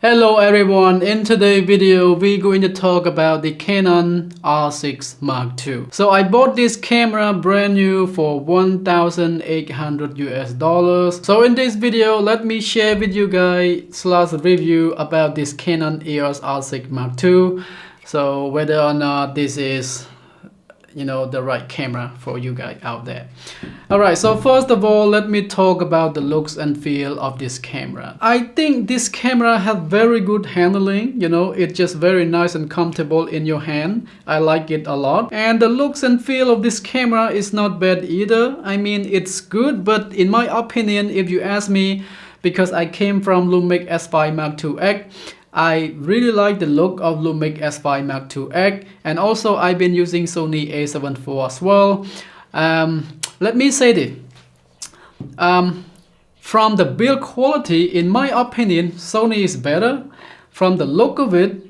Hello everyone, in today's video we're going to talk about the Canon R6 Mark II. So I bought this camera brand new for $1,800 US. So in this video let me share with you guys / review about this Canon EOS R6 Mark II. So whether or not this is the right camera for you guys out there. Alright, so first of all, let me talk about the looks and feel of this camera. I think this camera has very good handling, it's just very nice and comfortable in your hand. I like it a lot. And the looks and feel of this camera is not bad either. I mean, it's good, but in my opinion, if you ask me, because I came from Lumix S5 Mark II X, I really like the look of Lumix S5 Mark II X, and also I've been using Sony A7 IV as well. Let me say this. From the build quality, in my opinion, Sony is better. From the look of it,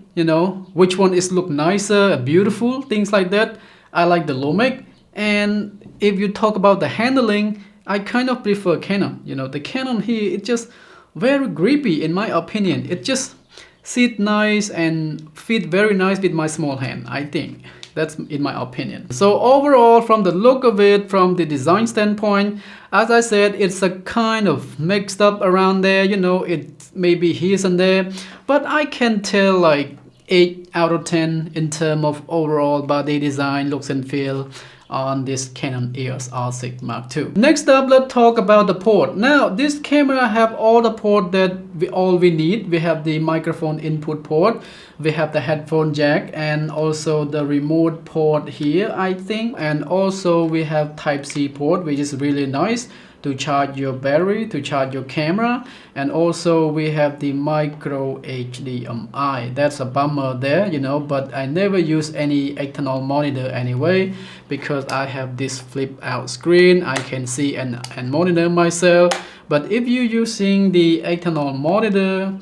which one is look nicer, beautiful, things like that, I like the Lumix. And if you talk about the handling, I kind of prefer Canon. The Canon here, it's just very grippy in my opinion. It just sit nice and fit very nice with my small hand. I think that's in my opinion. So overall, from the look of it, from the design standpoint, as I said, it's a kind of mixed up around there, it maybe here and there, but I can tell like 8 out of 10 in terms of overall body design, looks and feel on this Canon EOS R6 Mark II. Next up, let's talk about the port. Now, this camera have all the port that we need. We have the microphone input port, we have the headphone jack, and also the remote port here, I think. And also we have Type-C port, which is really nice to charge your battery, to charge your camera. And also we have the micro HDMI. That's a bummer there, but I never use any external monitor anyway, because I have this flip out screen. I can see and monitor myself. But if you're using the external monitor,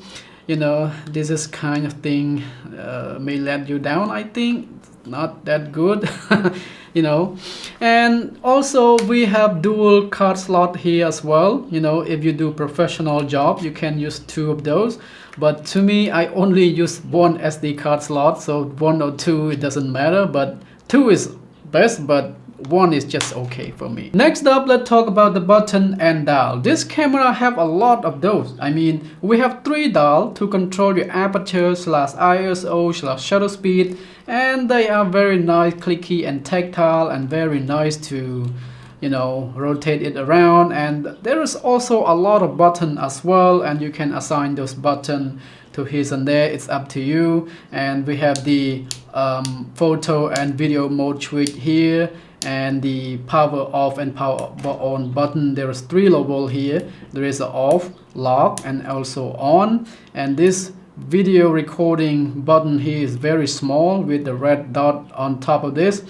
this is kind of thing may let you down. I think not that good. And also we have dual card slot here as well. If you do professional job, you can use 2 of those, but to me I only use 1 SD card slot, so 1 or 2 it doesn't matter, but 2 is best, but 1 is just okay for me. Next up, let's talk about the button and dial. This camera have a lot of those. I mean, we have 3 dial to control your aperture / ISO / shutter speed, and they are very nice, clicky and tactile, and very nice to rotate it around. And there is also a lot of button as well, and you can assign those button to here and there, it's up to you. And we have the photo and video mode switch here, and the power off and power on button. There is 3 level here. There is a off, lock, and also on. And this video recording button here is very small with the red dot on top of this.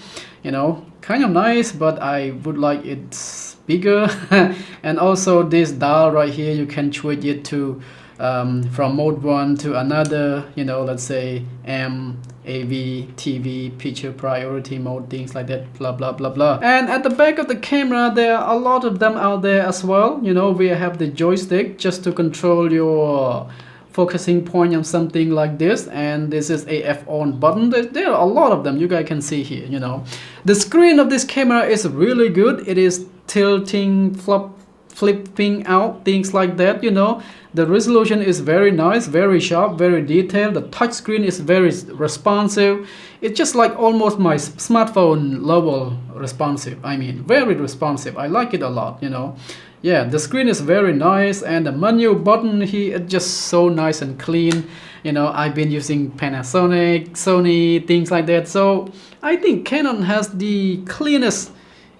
Kind of nice, but I would like it bigger. And also this dial right here, you can switch it to from mode 1 to another, let's say M, AV, TV, picture priority mode, things like that, blah blah blah blah. And at the back of the camera, there are a lot of them out there as well. We have the joystick just to control your focusing point on something like this, and this is a F on button. There are a lot of them, you guys can see here. The screen of this camera is really good. It is tilting, flipping out, things like that. The resolution is very nice, very sharp, very detailed. The touch screen is very responsive. It's just like almost my smartphone level responsive. I mean, very responsive. I like it a lot. Yeah, the screen is very nice, and the menu button here is just so nice and clean. I've been using Panasonic, Sony, things like that. So I think Canon has the cleanest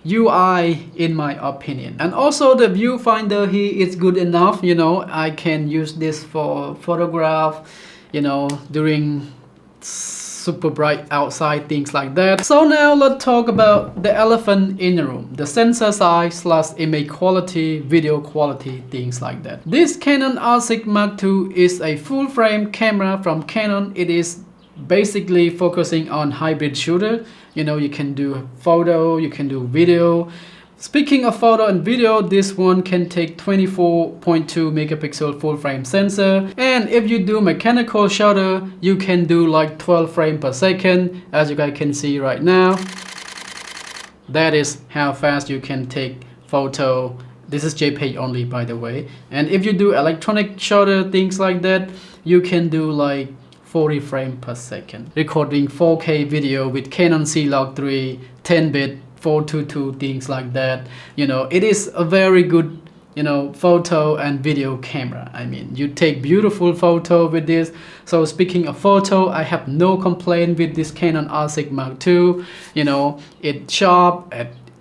UI in my opinion. And also the viewfinder here is good enough. I can use this for photograph, during super bright outside, things like that. So now let's talk about the elephant in the room, the sensor size / image quality, video quality, things like that. This Canon R6 Mark II is a full frame camera from Canon. It is basically focusing on hybrid shooter. You can do photo, you can do video, Speaking of photo and video, this one can take 24.2 megapixel full frame sensor, and if you do mechanical shutter, you can do like 12 frames per second, as you guys can see right now. That is how fast you can take photo. This is JPEG only, by the way. And if you do electronic shutter, things like that, you can do like 40 frames per second. Recording 4K video with Canon C-Log3, 10-bit, 422, things like that. You know, it is a very good, you know, photo and video camera. I mean, you take beautiful photo with this. So speaking of photo, I have no complaint with this Canon R6 Mark II. You know, it's sharp,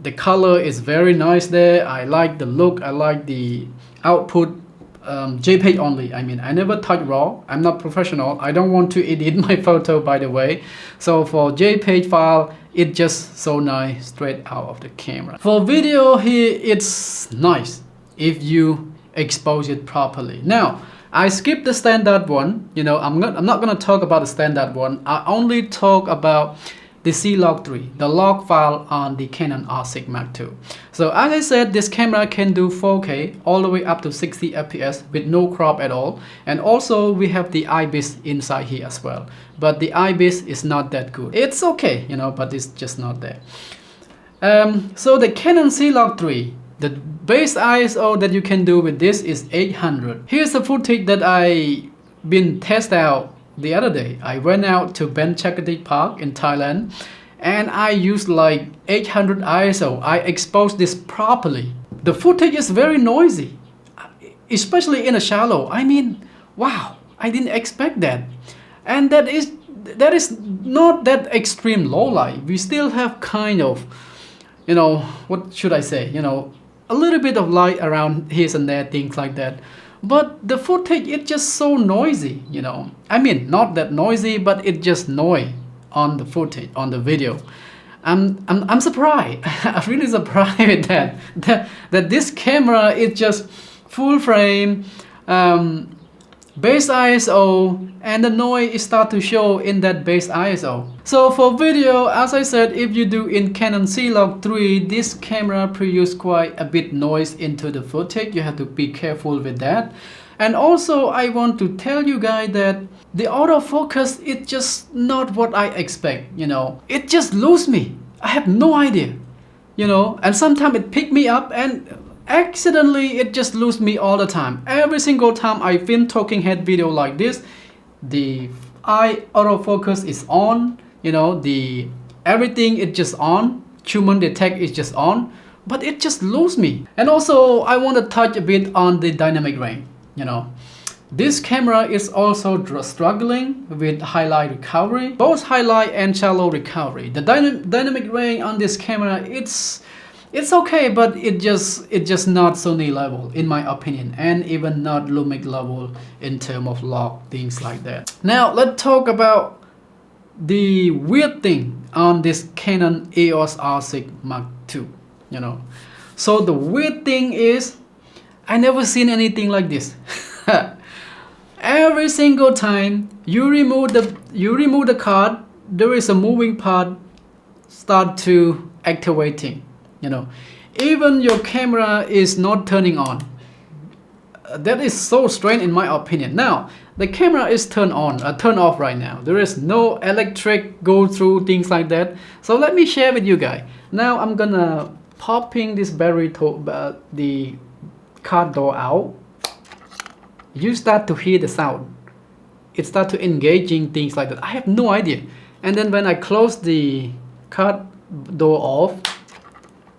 the color is very nice there. I like the look, I like the output. JPEG only. I mean, I never touch RAW. I'm not professional. I don't want to edit my photo, by the way. So for JPEG file, it's just so nice straight out of the camera. For video here, it's nice if you expose it properly. Now, I skipped the standard one. You know, I'm not gonna talk about the standard one. I only talk about the C-Log3, the log file on the Canon R6 Mark II. So as I said, this camera can do 4K all the way up to 60 FPS with no crop at all. And also we have the IBIS inside here as well. But the IBIS is not that good. It's okay, you know, but it's just not there. So the Canon C-Log3, the base ISO that you can do with this is 800. Here's the footage that I been tested out the other day. I went out to Ben Chakatik Park in Thailand and I used like 800 ISO. I exposed this properly. The footage is very noisy, especially in a shallow. I mean, wow, I didn't expect that. And that is not that extreme low light. We still have kind of, you know, what should I say, you know, a little bit of light around here and there, things like that. But the footage, it's just so noisy, you know. I mean, not that noisy, but it just noise on the footage, on the video. I'm surprised. I'm really surprised with that this camera is just full frame, base ISO, and the noise start to show in that base ISO. So for video, as I said, if you do in Canon C-Log3, this camera produce quite a bit noise into the footage. You have to be careful with that. And also I want to tell you guys that the autofocus is just not what I expect, you know. It just lose me. I have no idea, you know, and sometimes it pick me up and accidentally it just lose me all the time. Every single time I film talking head video like this, the autofocus is on, you know, the everything is just on, human detect is just on, but it just lose me. And also I want to touch a bit on the dynamic range, you know. This camera is also struggling with highlight recovery, both highlight and shallow recovery. The dynamic range on this camera, it's okay, but it just not Sony level in my opinion, and even not Lumix level in terms of log, things like that. Now let's talk about the weird thing on this Canon EOS R6 Mark II, you know. So the weird thing is I never seen anything like this. Every single time you remove the card, there is a moving part start to activating, you know. Even your camera is not turning on. That is so strange in my opinion. Now the camera is turned off right now. There is no electric go through, things like that. So let me share with you guys. Now I'm gonna popping this battery to the card door out. You start to hear the sound. It starts to engaging, things like that. I have no idea. And then when I close the card door off,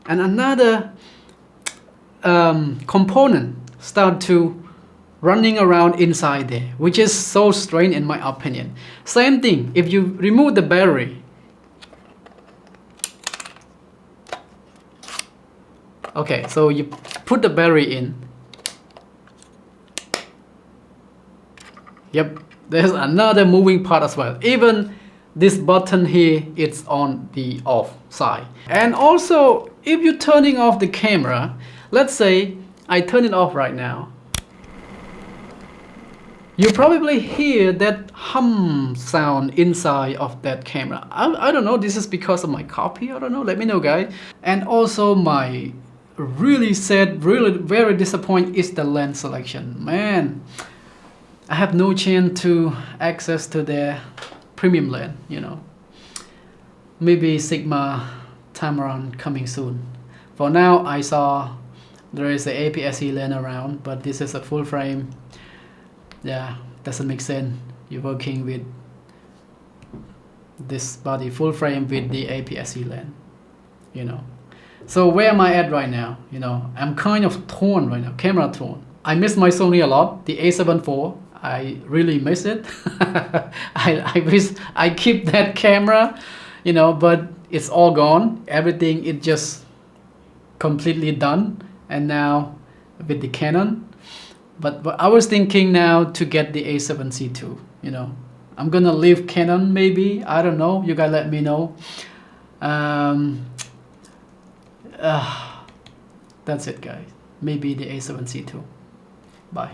and another component start to running around inside there, which is so strange in my opinion. Same thing, if you remove the battery, okay, so you put the battery in. Yep, there's another moving part as well. Even this button here, it's on the off side. And also, if you're turning off the camera, let's say I turn it off right now, you probably hear that hum sound inside of that camera. I don't know, this is because of my copy, I don't know, let me know guys. And also my really sad, really very disappointed is the lens selection. Man, I have no chance to access to their premium lens, you know. Maybe Sigma time around coming soon. For now, I saw there is a APS-C lens around, but this is a full frame. Yeah, doesn't make sense. You're working with this body full frame with the APS-C lens, you know. So where am I at right now? You know, I'm kind of torn right now, camera torn. I miss my Sony a lot, the A7 IV. I really miss it. I wish I keep that camera, you know, but it's all gone. Everything is just completely done. And now with the Canon. But I was thinking now to get the A7C II, you know. I'm gonna leave Canon maybe, I don't know, you guys let me know. That's it guys, maybe the A7C II. Bye.